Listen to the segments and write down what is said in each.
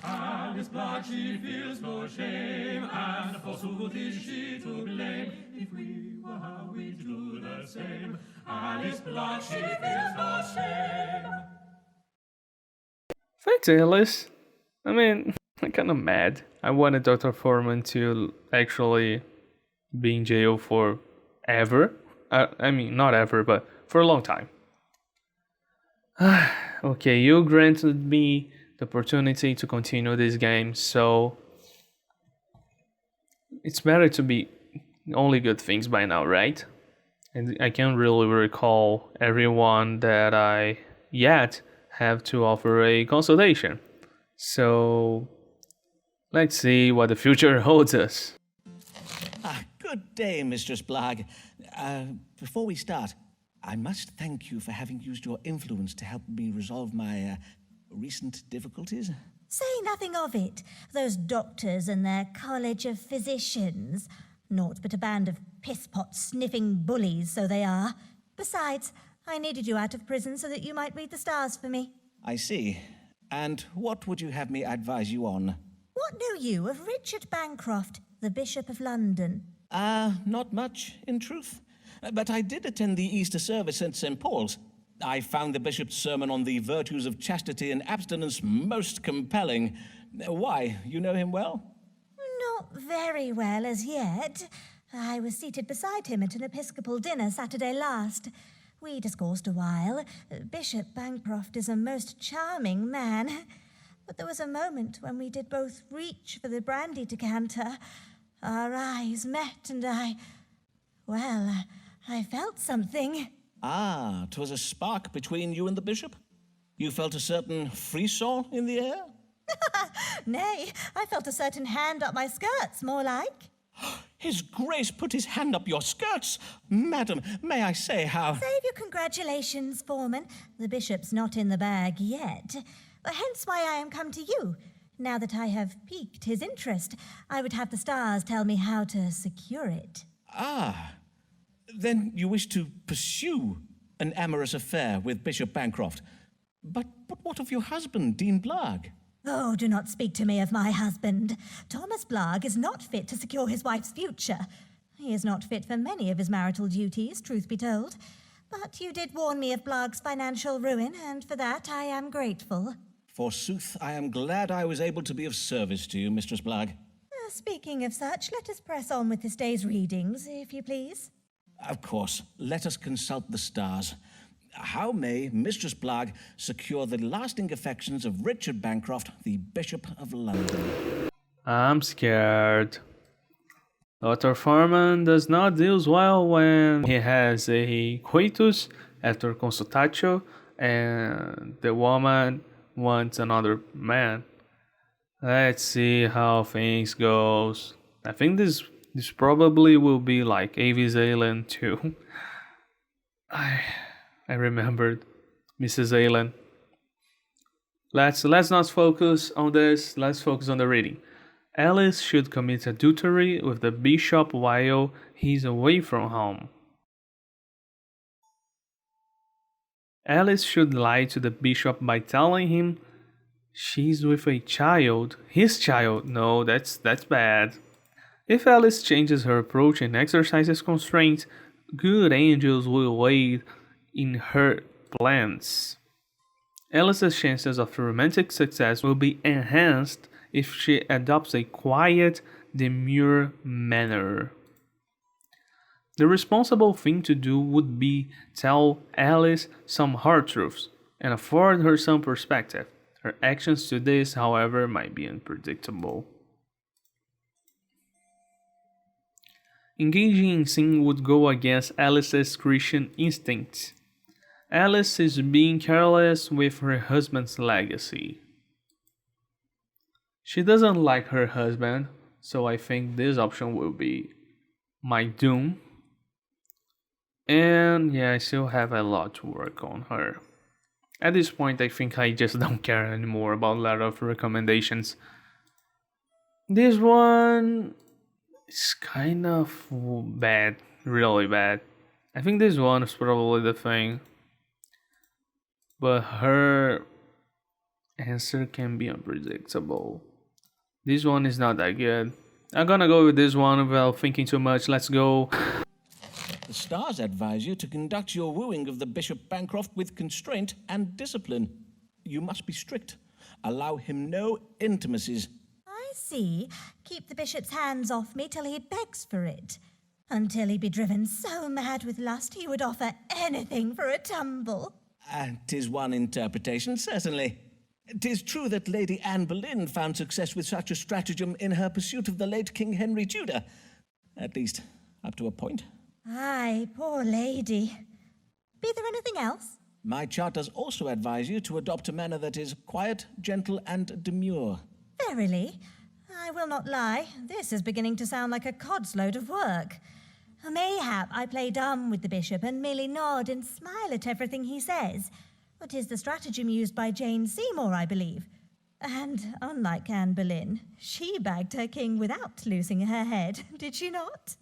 Alice Black, she feels no shame, and forsooth is she to blame. If we were her, we'd do the same. Alice Black, she feels no shame. Thanks, Alice. I mean, I'm kind of mad. I wanted Dr. Foreman to actually be in jail for ever. I mean, not ever, but for a long time. Okay, you granted me the opportunity to continue this game, so it's better to be only good things by now, right? And I can't really recall everyone that I yet have to offer a consultation. So let's see what the future holds us. Good day, Mistress Blagg. Before we start, I must thank you for having used your influence to help me resolve my recent difficulties. Say nothing of it. Those doctors and their College of Physicians. Naught but a band of piss-pot sniffing bullies, so they are. Besides, I needed you out of prison so that you might read the stars for me. I see. And what would you have me advise you on? What know you of Richard Bancroft, the Bishop of London? Not much, in truth. But I did attend the Easter service at St. Paul's. I found the bishop's sermon on the virtues of chastity and abstinence most compelling. Why, you know him well? Not very well as yet. I was seated beside him at an Episcopal dinner Saturday last. We discoursed a while. Bishop Bancroft is a most charming man. But there was a moment when we did both reach for the brandy decanter. Our eyes met and I felt something. 'Twas a spark between you and the bishop? You felt a certain frisson in the air? Nay, I felt a certain hand up my skirts, more like. His Grace put his hand up your skirts. Madam, may I say how... Save your congratulations, Foreman. The bishop's not in the bag yet. Hence why I am come to you. Now that I have piqued his interest, I would have the stars tell me how to secure it. Then you wish to pursue an amorous affair with Bishop Bancroft. But what of your husband, Dean Blagg? Oh, do not speak to me of my husband. Thomas Blagg is not fit to secure his wife's future. He is not fit for many of his marital duties, truth be told. But you did warn me of Blagg's financial ruin, and for that I am grateful. Forsooth, I am glad I was able to be of service to you, Mistress Blagg. Speaking of such, let us press on with this day's readings, if you please. Of course, let us consult the stars. How may Mistress Blagg secure the lasting affections of Richard Bancroft, the Bishop of London? I'm scared. Dr. Foreman does not deal well when he has a coitus after consultatio and the woman wants another man. Let's see how things goes. I think this probably will be like Avis Allen too. I remembered Mrs. Allen. Let's not focus on this. Let's focus on the reading. Alice should commit adultery with the bishop while he's away from home. Alice should lie to the bishop by telling him she's with a child. His child. No, that's bad. If Alice changes her approach and exercises constraint, good angels will aid in her plans. Alice's chances of romantic success will be enhanced if she adopts a quiet, demure manner. The responsible thing to do would be tell Alice some hard truths and afford her some perspective. Her actions to this, however, might be unpredictable. Engaging in sin would go against Alice's Christian instincts. Alice is being careless with her husband's legacy. She doesn't like her husband, so I think this option will be my doom. And yeah, I still have a lot to work on her. At this point, I think I just don't care anymore about letter of recommendations. This one is kind of bad, really bad. I think this one is probably the thing. But her Answer can be unpredictable. This one is not that good. I'm gonna go with this one without thinking too much. Let's go. The stars advise you to conduct your wooing of the Bishop Bancroft with constraint and discipline. You must be strict. Allow him no intimacies. I see. Keep the bishop's hands off me till he begs for it. Until he be driven so mad with lust he would offer anything for a tumble. 'Tis one interpretation, certainly. 'Tis true that Lady Anne Boleyn found success with such a stratagem in her pursuit of the late King Henry Tudor. At least, up to a point. Aye, poor lady. Be there anything else? My chart does also advise you to adopt a manner that is quiet, gentle, and demure. Verily, I will not lie. This is beginning to sound like a cod's load of work. Mayhap I play dumb with the bishop and merely nod and smile at everything he says. But 'tis the stratagem used by Jane Seymour, I believe. And unlike Anne Boleyn, she bagged her king without losing her head, did she not?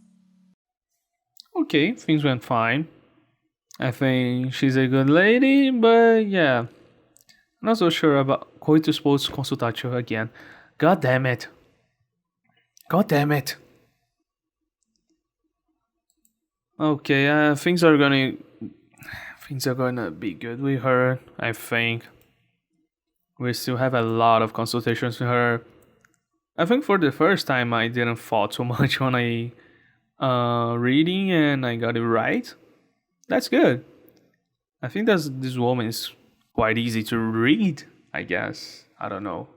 Okay, things went fine. I think she's a good lady, but yeah. I'm not so sure about coitus post consultatio again. God damn it. God damn it. Okay, things are gonna be good with her, I think. We still have a lot of consultations with her. I think for the first time I didn't fall too much on a reading and I got it right. That's good. I think this woman is quite easy to read, I guess. I don't know.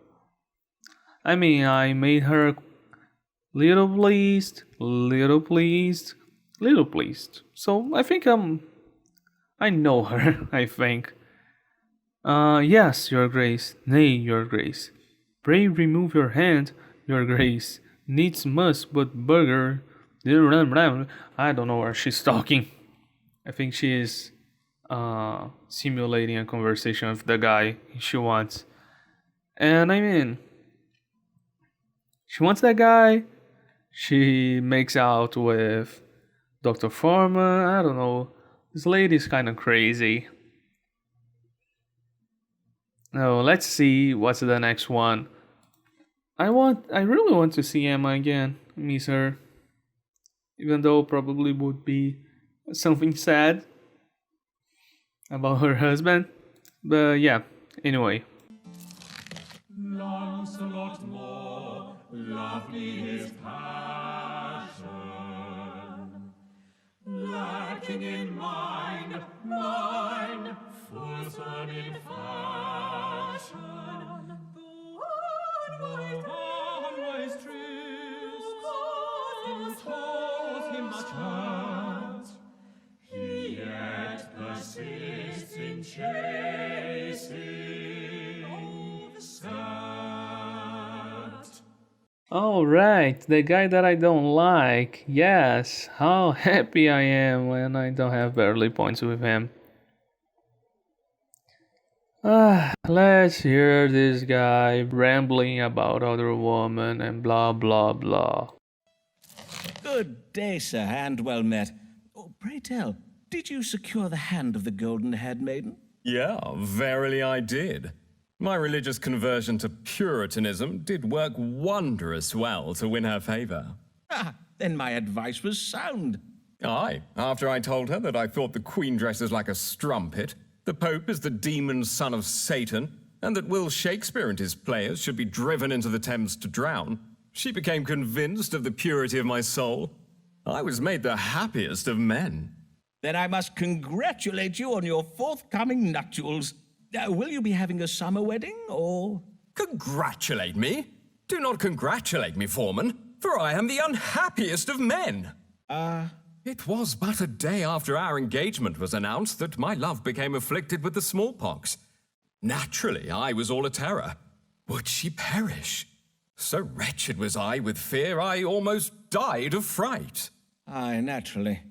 I mean, I made her little pleased. So I think I know her, I think. Yes, your grace. Nay, your grace. Pray remove your hand, your grace. Needs must, but burger. I don't know where she's talking. I think she is simulating a conversation with the guy she wants. And I mean, she wants that guy. She makes out with Dr. Foreman. I don't know. This lady's kind of crazy. No, let's see what's the next one. I really want to see Emma again. Miss her. Even though probably would be something sad about her husband. But yeah, anyway. Lancelot more, lovely his passion, lacking in mind, fulsome in fashion. The unwise truths cause him much hurt. He yet persists in chasing the skirt. Alright, the guy that I don't like. Yes, how happy I am when I don't have barely points with him. Let's hear this guy rambling about other woman and blah blah blah. Good day, sir, and well met. Oh, pray tell, did you secure the hand of the golden-haired maiden? Yeah, verily I did. My religious conversion to Puritanism did work wondrous well to win her favour. Ah, then my advice was sound. Aye, after I told her that I thought the Queen dresses like a strumpet, the Pope is the demon son of Satan, and that Will Shakespeare and his players should be driven into the Thames to drown, she became convinced of the purity of my soul. I was made the happiest of men. Then I must congratulate you on your forthcoming nuptials. Will you be having a summer wedding, or...? Congratulate me? Do not congratulate me, Foreman, for I am the unhappiest of men. It was but a day after our engagement was announced that my love became afflicted with the smallpox. Naturally, I was all a terror. Would she perish? So wretched was I with fear, I almost died of fright. Aye, naturally.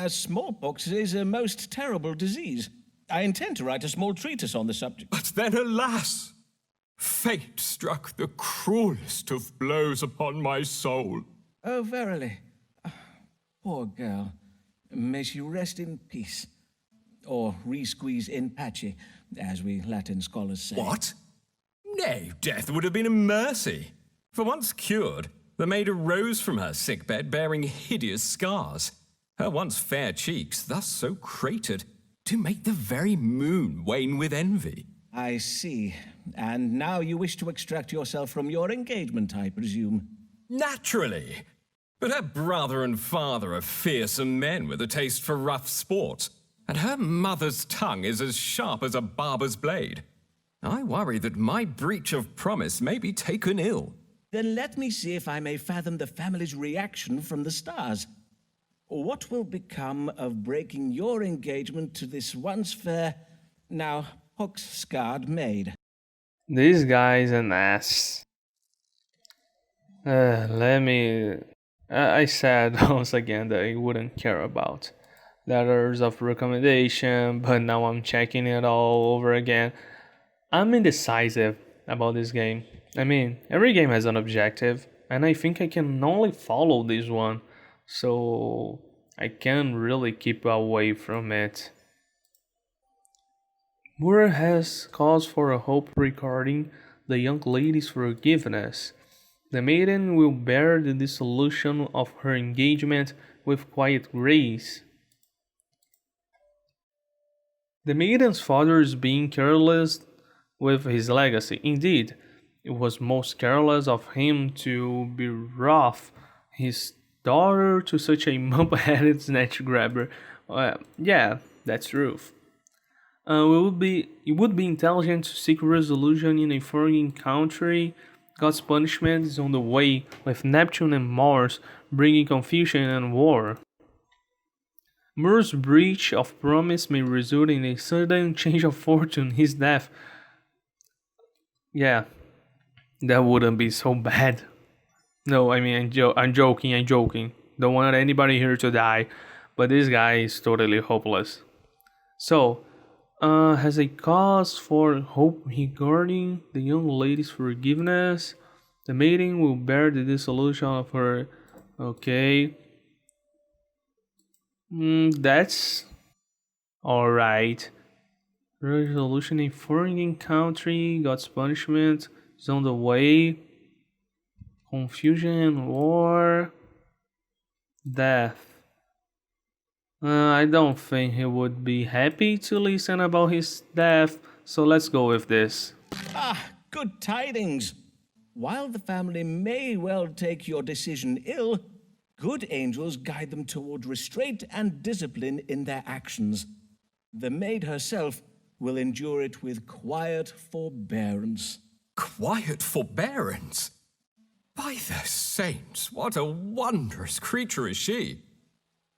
Smallpox is a most terrible disease. I intend to write a small treatise on the subject. But then, alas, fate struck the cruelest of blows upon my soul. Oh, verily. Poor girl. May she rest in peace. Or re-squeeze in pace, as we Latin scholars say. What? Nay, death would have been a mercy. For once cured, the maid arose from her sickbed bearing hideous scars. Her once fair cheeks, thus so cratered, to make the very moon wane with envy. I see. And now you wish to extract yourself from your engagement, I presume. Naturally. But her brother and father are fearsome men with a taste for rough sports, and her mother's tongue is as sharp as a barber's blade. I worry that my breach of promise may be taken ill. Then let me see if I may fathom the family's reaction from the stars. What will become of breaking your engagement to this once fair, now pox-scarred maid? This guy's an ass. I said once again that I wouldn't care about letters of recommendation, but now I'm checking it all over again. I'm indecisive about this game. I mean, every game has an objective, and I think I can only follow this one, so I can't really keep away from it. Moore has cause for a hope regarding the young lady's forgiveness. The maiden will bear the dissolution of her engagement with quiet grace. The maiden's father is being careless with his legacy. Indeed, it was most careless of him to bereave his daughter to such a mump-headed snatch grabber. Yeah, that's truth. It would be intelligent to seek resolution in a foreign country. God's punishment is on the way, with Neptune and Mars bringing confusion and war. Moore's breach of promise may result in a sudden change of fortune, his death. Yeah, that wouldn't be so bad. No, I mean, I'm joking. Don't want anybody here to die, but this guy is totally hopeless. So, has a cause for hope regarding the young lady's forgiveness. The maiden will bear the dissolution of her. Okay. That's alright. Resolution in foreign country. God's punishment is on the way. Confusion and war. Death. I don't think he would be happy to listen about his death, so let's go with this. Ah, good tidings! While the family may well take your decision ill, good angels guide them toward restraint and discipline in their actions. The maid herself will endure it with quiet forbearance. Quiet forbearance? By the saints, what a wondrous creature is she!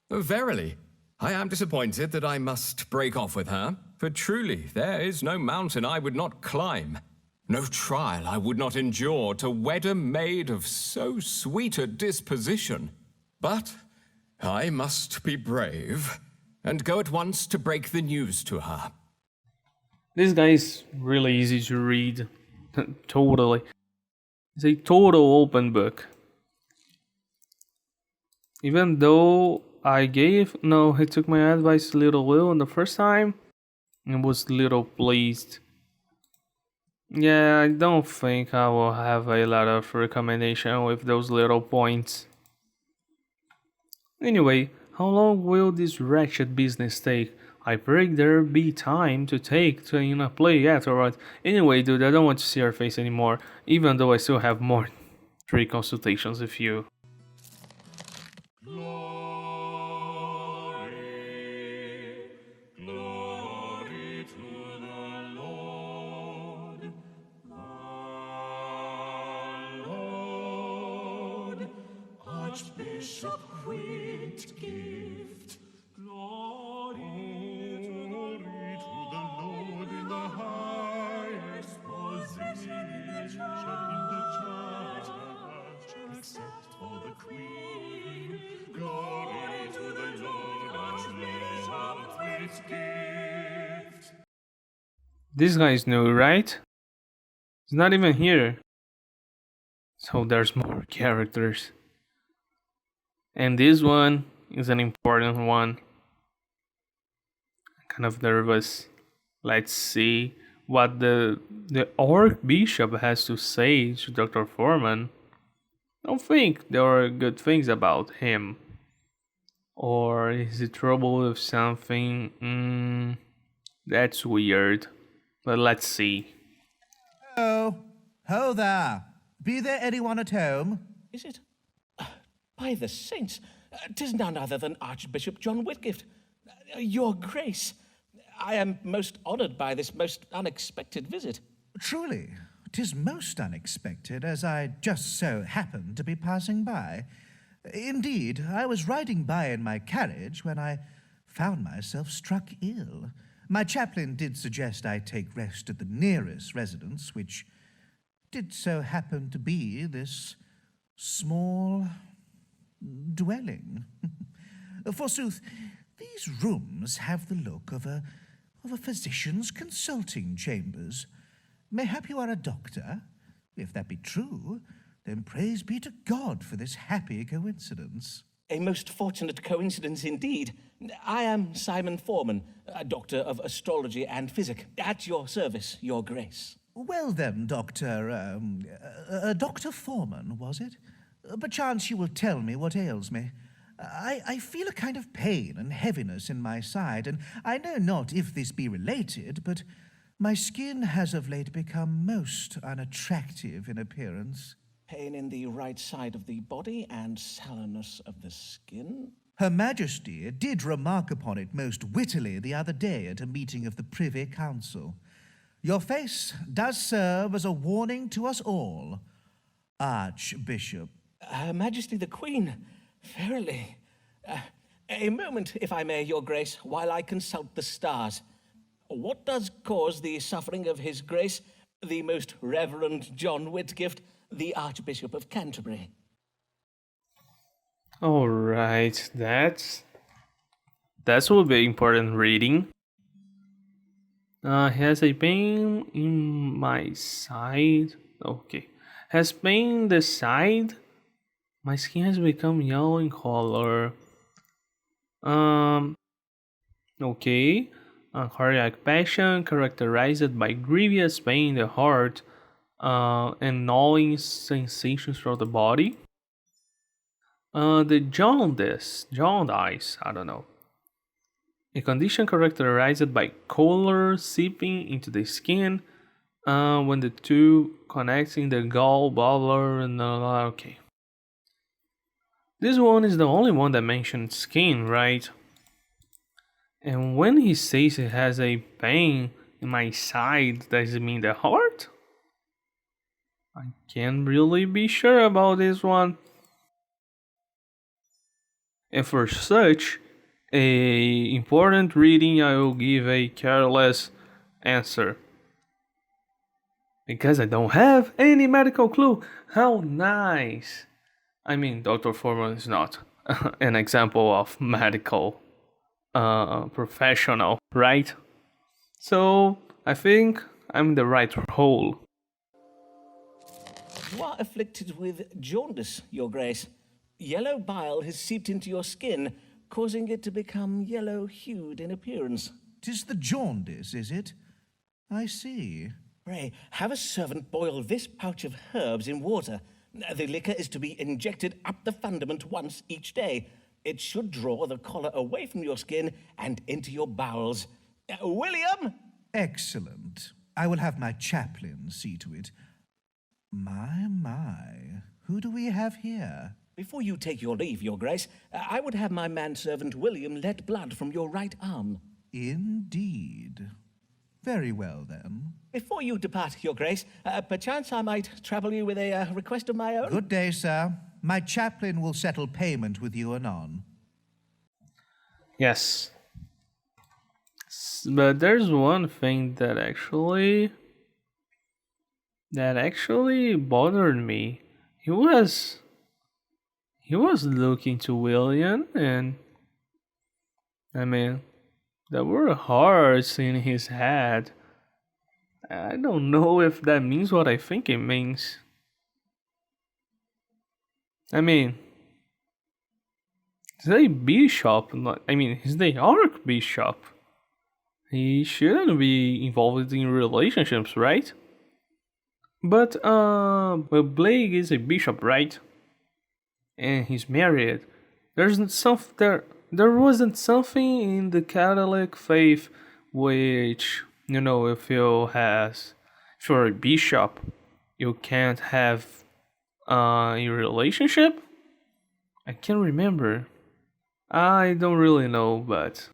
Verily, I am disappointed that I must break off with her, for truly there is no mountain I would not climb, no trial I would not endure to wed a maid of so sweet a disposition. But I must be brave, and go at once to break the news to her. This guy is really easy to read. Totally. It's a total open book. Even though he took my advice a little ill on the first time and was little pleased. Yeah, I don't think I will have a lot of recommendation with those little points. Anyway, how long will this wretched business take? I pray there be time to take to in a play afterward. Anyway, dude, I don't want to see your face anymore, even though I still have more 3 consultations with you. Archbishop Whitgift, glory to the Lord in the highest position in the church, except for the Queen. Glory to the Lord, Archbishop Whitgift. This guy is new, right? He's not even here. So there's more characters. And this one is an important one. I'm kind of nervous. Let's see what the Archbishop has to say to Dr. Foreman. I don't think there are good things about him. Or is he trouble with something? That's weird. But let's see. Oh, ho there. Be there anyone at home? Is it? By the saints, 'tis none other than Archbishop John Whitgift. Your Grace, I am most honoured by this most unexpected visit. Truly, 'tis most unexpected, as I just so happened to be passing by. Indeed, I was riding by in my carriage when I found myself struck ill. My chaplain did suggest I take rest at the nearest residence, which did so happen to be this small dwelling. Forsooth, these rooms have the look of a physician's consulting chambers. Mayhap you are a doctor? If that be true, then praise be to God for this happy coincidence. A most fortunate coincidence indeed. I am Simon Foreman, a doctor of astrology and physic. At your service, Your Grace. Well then, Dr. Foreman, was it? Perchance you will tell me what ails me. I feel a kind of pain and heaviness in my side, and I know not if this be related, but my skin has of late become most unattractive in appearance. Pain in the right side of the body and sallowness of the skin? Her Majesty did remark upon it most wittily the other day at a meeting of the Privy Council. Your face does serve as a warning to us all, Archbishop. Her Majesty the Queen, verily. A moment, if I may, Your Grace, while I consult the stars. What does cause the suffering of His Grace, the Most Reverend John Whitgift, the Archbishop of Canterbury? Alright, that will be important reading. Has a pain in my side. Okay. Has pain in the side. My skin has become yellow in color. Okay. Cardiac passion characterized by grievous pain in the heart and gnawing sensations throughout the body. The jaundice, I don't know. A condition characterized by color seeping into the skin when the two connect in the gallbladder and okay. This one is the only one that mentioned skin, right? And when he says he has a pain in my side, does it mean the heart? I can't really be sure about this one. And for such a important reading, I will give a careless answer. Because I don't have any medical clue. How nice! I mean, Dr. Foreman is not an example of medical professional, right? So I think I'm in the right role. You are afflicted with jaundice, Your Grace. Yellow bile has seeped into your skin, causing it to become yellow-hued in appearance. 'Tis the jaundice, is it? I see. Pray, have a servant boil this pouch of herbs in water. The liquor is to be injected up the fundament once each day. It should draw the collar away from your skin and into your bowels. William? Excellent. I will have my chaplain see to it. My. Who do we have here? Before you take your leave, Your Grace, I would have my manservant William let blood from your right arm. Indeed. Very well, then. Before you depart, Your Grace, perchance I might trouble you with a request of my own. Good day, sir. My chaplain will settle payment with you anon. Yes. But there's one thing that actually bothered me. He was looking to William, and I mean, there were hearts in his head. I don't know if that means what I think it means. I mean, he's a bishop, he's the archbishop. He shouldn't be involved in relationships, right? But Blake is a bishop, right? And he's married. There wasn't something in the Catholic faith which, if you're a bishop, you can't have a relationship. I can't remember. I don't really know, but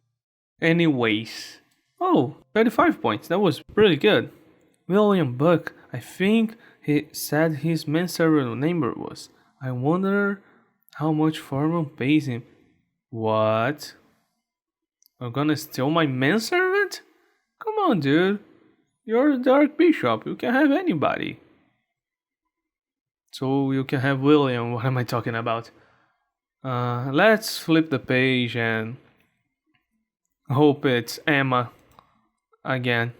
anyways. Oh, 35 points. That was pretty good. William Buck, I think he said his manservant number was. I wonder how much Foreman pays him. What? I'm gonna steal my manservant? Come on, dude. You're the Archbishop. You can have anybody. So you can have William. What am I talking about? Let's flip the page and hope it's Emma again.